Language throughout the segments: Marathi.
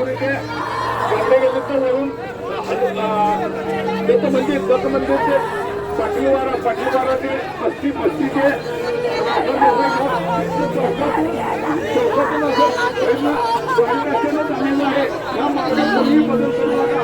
ते गावडेनिमित्त वरून दत्तमंदिरचे पाटीलवाडा ते बस्तीचे चौकातून झालेलं आहे. या मार्गात कोणीही बदल करू नका.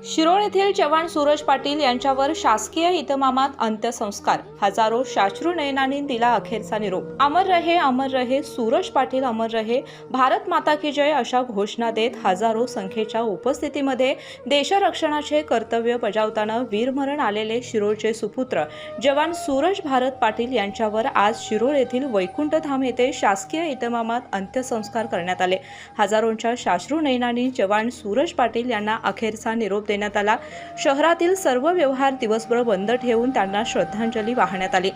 शिरोळ येथील जवान सूरज पाटील यांच्यावर शासकीय इतमामात अंत्यसंस्कार. हजारो साश्रू नयनांनी दिला अखेरचा निरोप. अमर रहे सूरज पाटील, अमर रहे भारत माता की जय अशा घोषणा देत हजारो संख्येच्या उपस्थितीमध्ये देशरक्षणाचे कर्तव्य बजावताना वीरमरण आलेले शिरोळचे सुपुत्र जवान सूरज भारत पाटील यांच्यावर आज शिरोळ येथील वैकुंठधाम येथे शासकीय इतमामात अंत्यसंस्कार करण्यात आले. हजारोंच्या साश्रू नयनांनी जवान सूरज पाटील यांना अखेरचा निरोप देण्यात आला. शहरातील सर्व व्यवहार दिवसभर बंद ठेवून त्यांना श्रद्धांजली वाहण्यात आली.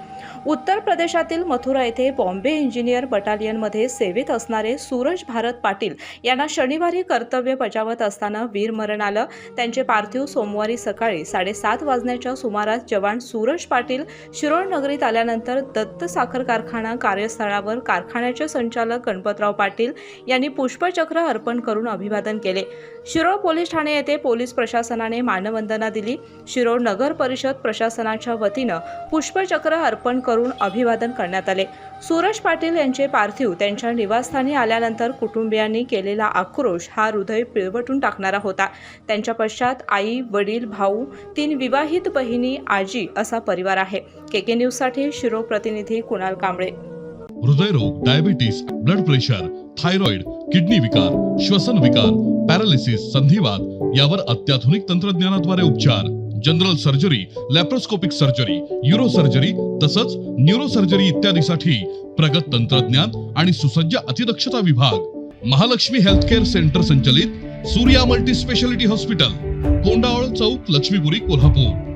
उत्तर प्रदेशातील मथुरा येथे बॉम्बे इंजिनियर बटालियनमध्ये सेवेत असणारे सूरज भारत पाटील यांना शनिवारी कर्तव्य बजावत असताना वीरमरण आलं. त्यांचे पार्थिव सोमवारी सकाळी 7:30 वाजण्याच्या सुमारास जवान सूरज पाटील शिरोळ नगरीत आल्यानंतर दत्त साखर कारखाना कार्यस्थळावर कारखान्याचे संचालक गणपतराव पाटील यांनी पुष्पचक्र अर्पण करून अभिवादन केले. शिरोळ पोलीस ठाणे येथे पोलीस प्रशासनाने मानवंदना दिली. शिरोळ नगर परिषद प्रशासनाच्या वतीनं पुष्पचक्र अर्पण करून अभिवादन करण्यात आले. सूरज पाटील यांचे पार्थिव त्यांच्या निवासस्थानी आल्यानंतर कुटुंबियांनी केलेला आक्रोश हा हृदय पिळवटून टाकणारा होता. त्यांच्या पश्चात आई, वडील, भाऊ, 3 विवाहित बहिणी, आजी असा परिवार आहे. केके न्यूजसाठी शिरोळ प्रतिनिधी कुणाल कांबळे. हृदयरोग, diabetes, blood pressure, thyroid, kidney विकार, श्वसन विकार, पॅरालिसिस, संधिवात यावर अत्याधुनिक तंत्रज्ञानाद्वारे उपचार. General surgery, laparoscopic surgery, euro surgery तसंच न्यूरो सर्जरी इत्यादीसाठी प्रगत तंत्रज्ञान आणि सुसज्ज अतिदक्षता विभाग. महालक्ष्मी हेल्थकेअर सेंटर संचलित सूर्या मल्टी स्पेशालिटी हॉस्पिटल, कोंडावळ चौक, लक्ष्मीपुरी, कोल्हापूर.